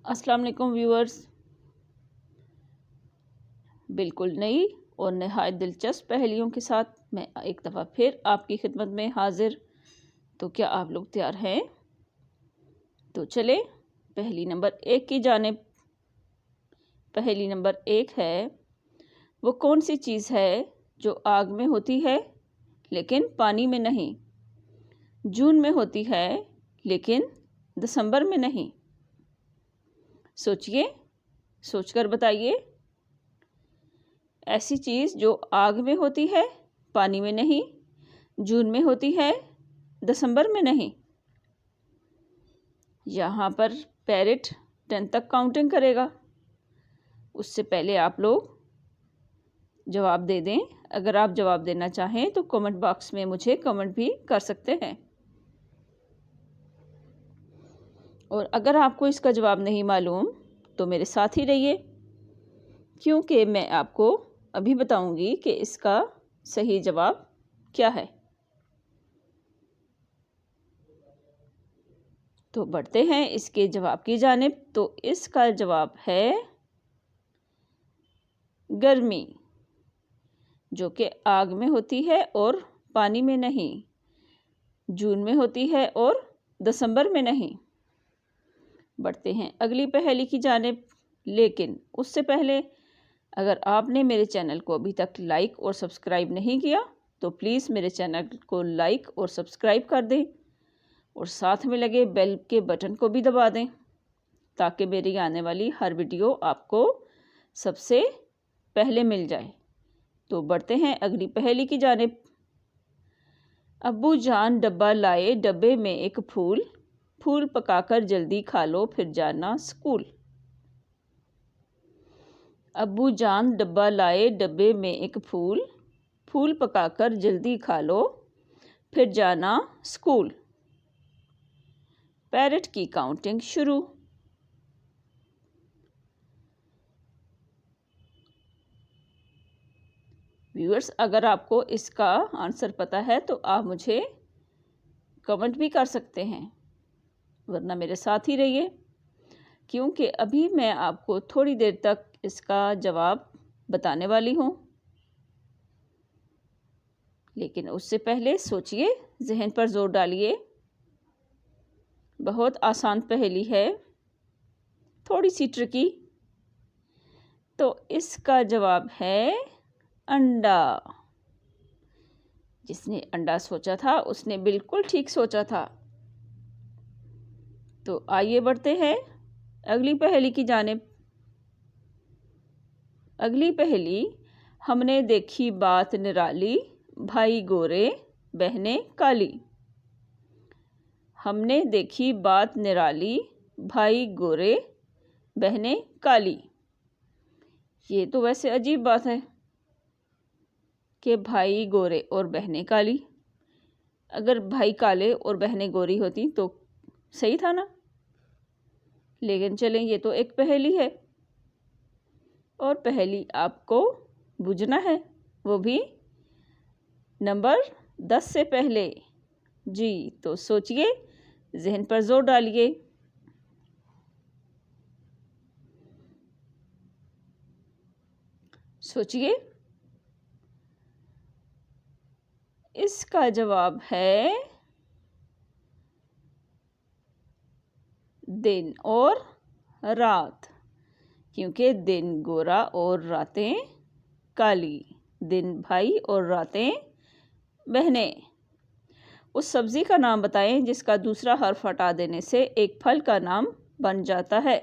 अस्सलाम वालेकुम व्यूअर्स, बिल्कुल नई और नहायत दिलचस्प पहेलियों के साथ मैं एक दफ़ा फिर आपकी खिदमत में हाजिर। तो क्या आप लोग तैयार हैं? तो चले पहेली नंबर 1 की जानिब। पहेली नंबर 1 है, वो कौन सी चीज़ है जो आग में होती है लेकिन पानी में नहीं, जून में होती है लेकिन दिसंबर में नहीं? सोचिए, सोचकर बताइए। ऐसी चीज़ जो आग में होती है, पानी में नहीं, जून में होती है, दिसंबर में नहीं। यहाँ पर पैरेट 10 तक काउंटिंग करेगा। उससे पहले आप लोग जवाब दे दें। अगर आप जवाब देना चाहें तो कमेंट बॉक्स में मुझे कमेंट भी कर सकते हैं। और अगर आपको इसका जवाब नहीं मालूम तो मेरे साथ ही रहिए, क्योंकि मैं आपको अभी बताऊंगी कि इसका सही जवाब क्या है। तो बढ़ते हैं इसके जवाब की जानिब। तो इसका जवाब है गर्मी, जो कि आग में होती है और पानी में नहीं, जून में होती है और दिसंबर में नहीं। बढ़ते हैं अगली पहेली की जानिब। लेकिन उससे पहले अगर आपने मेरे चैनल को अभी तक लाइक और सब्सक्राइब नहीं किया तो प्लीज़ मेरे चैनल को लाइक और सब्सक्राइब कर दें और साथ में लगे बेल के बटन को भी दबा दें, ताकि मेरी आने वाली हर वीडियो आपको सबसे पहले मिल जाए। तो बढ़ते हैं अगली पहेली की जानिब। अब्बू जान डब्बा लाए, डब्बे में एक फूल, फूल पकाकर जल्दी खा लो फिर जाना स्कूल। अब्बू जान डब्बा लाए, डब्बे में एक फूल, फूल पकाकर जल्दी खा लो फिर जाना स्कूल। पैरेट की काउंटिंग शुरू। व्यूअर्स, अगर आपको इसका आंसर पता है तो आप मुझे कमेंट भी कर सकते हैं, वरना मेरे साथ ही रहिए, क्योंकि अभी मैं आपको थोड़ी देर तक इसका जवाब बताने वाली हूँ। लेकिन उससे पहले सोचिए, जहन पर जोर डालिए। बहुत आसान पहेली है, थोड़ी सी ट्रिकी। तो इसका जवाब है अंडा। जिसने अंडा सोचा था उसने बिल्कुल ठीक सोचा था। तो आइए बढ़ते हैं अगली पहेली की जानिब। अगली पहेली, हमने देखी बात निराली, भाई गोरे बहनें काली। हमने देखी बात निराली, भाई गोरे बहनें काली। ये तो वैसे अजीब बात है कि भाई गोरे और बहनें काली। अगर भाई काले और बहनें गोरी होती तो सही था ना। लेकिन चलें, ये तो एक पहेली है और पहेली आपको बूझना है, वो भी नंबर 10 से पहले। जी, तो सोचिए, जहन पर जोर डालिए। सोचिए, इसका जवाब है दिन और रात, क्योंकि दिन गोरा और रातें काली। दिन भाई और रातें बहनें। उस सब्जी का नाम बताएं जिसका दूसरा हर्फ हटा देने से एक फल का नाम बन जाता है।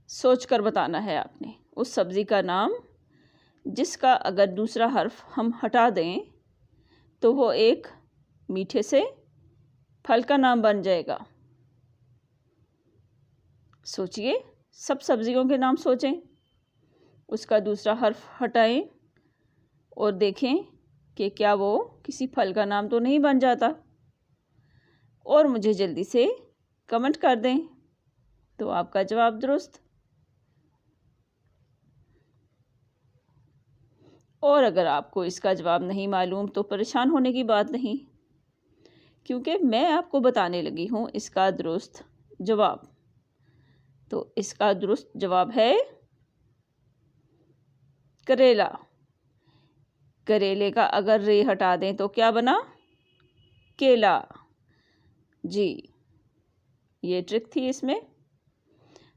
सोचकर बताना है आपने। उस सब्जी का नाम जिसका अगर दूसरा हर्फ हम हटा दें तो वो एक मीठे से फल का नाम बन जाएगा। सोचिए, सब सब्जियों के नाम सोचें, उसका दूसरा हर्फ हटाएं और देखें कि क्या वो किसी फल का नाम तो नहीं बन जाता। और मुझे जल्दी से कमेंट कर दें तो आपका जवाब दुरुस्त। और अगर आपको इसका जवाब नहीं मालूम तो परेशान होने की बात नहीं, क्योंकि मैं आपको बताने लगी हूँ इसका दुरुस्त जवाब। तो इसका दुरुस्त जवाब है करेला। करेले का अगर रे हटा दें तो क्या बना? केला। जी, ये ट्रिक थी इसमें।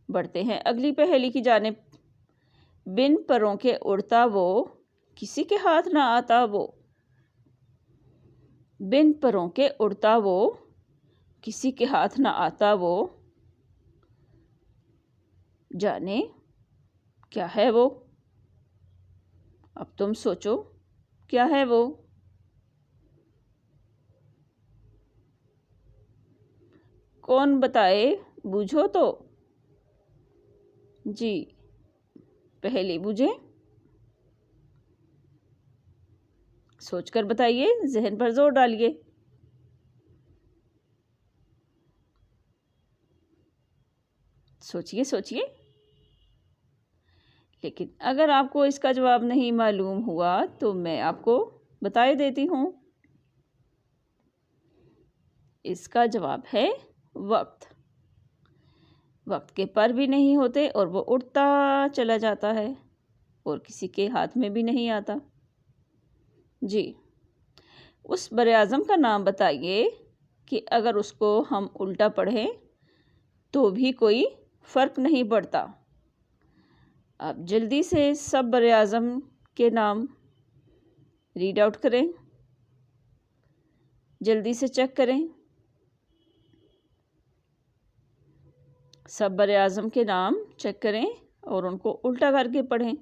बढ़ते हैं अगली पहेली की जानिब। बिन परों के उड़ता वो, किसी के हाथ ना आता वो। बिन परों के उड़ता वो, किसी के हाथ ना आता वो। जाने क्या है वो? अब तुम सोचो, क्या है वो? कौन बताए? बूझो तो। जी, पहेली बूझे। सोचकर बताइए, जहन पर जोर डालिए। सोचिए सोचिए। लेकिन अगर आपको इसका जवाब नहीं मालूम हुआ तो मैं आपको बता देती हूँ। इसका जवाब है वक्त। वक्त के पर भी नहीं होते और वो उड़ता चला जाता है और किसी के हाथ में भी नहीं आता। जी, उस बरे आज़म का नाम बताइए कि अगर उसको हम उल्टा पढ़ें तो भी कोई फ़र्क नहीं पड़ता। आप जल्दी से सब बरे आज़म के नाम रीड आउट करें, जल्दी से चेक करें। सब बरे आज़म के नाम चेक करें और उनको उल्टा करके पढ़ें।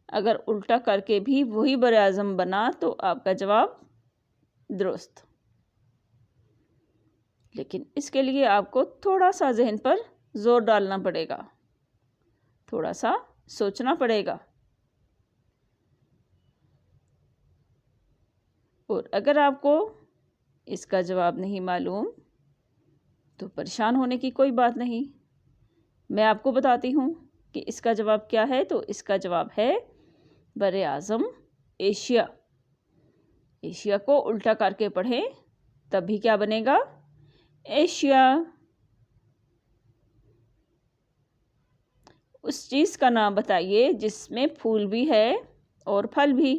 अगर उल्टा करके भी वही बरे आज़म बना तो आपका जवाब दुरुस्त। लेकिन इसके लिए आपको थोड़ा सा जहन पर जोर डालना पड़ेगा, थोड़ा सा सोचना पड़ेगा। और अगर आपको इसका जवाब नहीं मालूम तो परेशान होने की कोई बात नहीं। मैं आपको बताती हूँ कि इसका जवाब क्या है। तो इसका जवाब है बरे आज़म एशिया। एशिया को उल्टा करके पढ़ें तब भी क्या बनेगा? एशिया। उस चीज़ का नाम बताइए जिसमें फूल भी है और फल भी।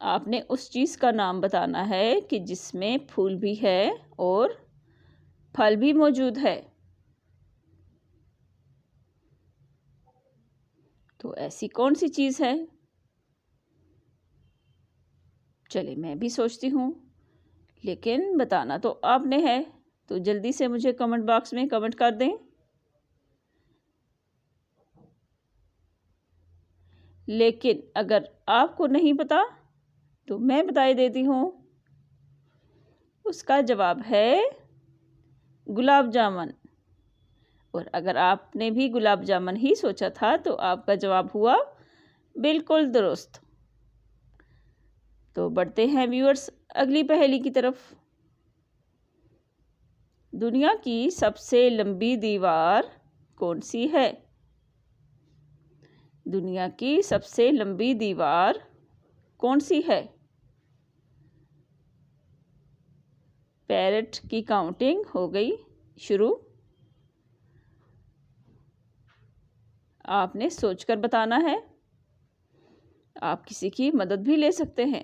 आपने उस चीज़ का नाम बताना है कि जिसमें फूल भी है और फल भी मौजूद है। तो ऐसी कौन सी चीज़ है? चलिए मैं भी सोचती हूँ, लेकिन बताना तो आपने है। तो जल्दी से मुझे कमेंट बॉक्स में कमेंट कर दें। लेकिन अगर आपको नहीं पता तो मैं बता देती हूँ। उसका जवाब है गुलाब जामुन। और अगर आपने भी गुलाब जामुन ही सोचा था तो आपका जवाब हुआ बिल्कुल दुरुस्त। तो बढ़ते हैं व्यूअर्स अगली पहेली की तरफ। दुनिया की सबसे लंबी दीवार कौन सी है? दुनिया की सबसे लंबी दीवार कौन सी है? पैरेट की काउंटिंग हो गई शुरू। आपने सोचकर बताना है। आप किसी की मदद भी ले सकते हैं,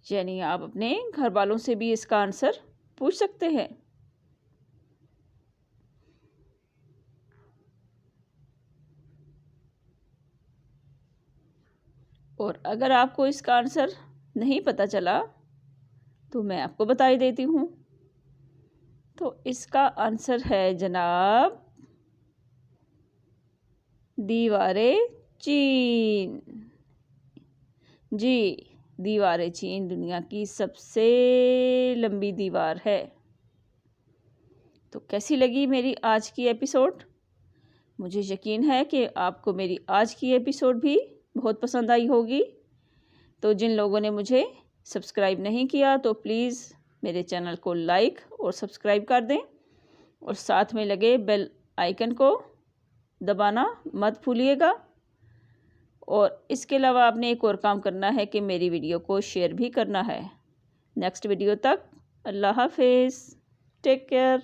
यानी आप अपने घर वालों से भी इसका आंसर पूछ सकते हैं। और अगर आपको इसका आंसर नहीं पता चला तो मैं आपको बता ही देती हूँ। तो इसका आंसर है जनाब दीवारें चीन। जी, दीवारें चीन दुनिया की सबसे लंबी दीवार है। तो कैसी लगी मेरी आज की एपिसोड? मुझे यकीन है कि आपको मेरी आज की एपिसोड भी बहुत पसंद आई होगी। तो जिन लोगों ने मुझे सब्सक्राइब नहीं किया तो प्लीज़ मेरे चैनल को लाइक और सब्सक्राइब कर दें और साथ में लगे बेल आइकन को दबाना मत भूलिएगा। और इसके अलावा आपने एक और काम करना है कि मेरी वीडियो को शेयर भी करना है। नेक्स्ट वीडियो तक अल्लाह हाफिज़। Take care.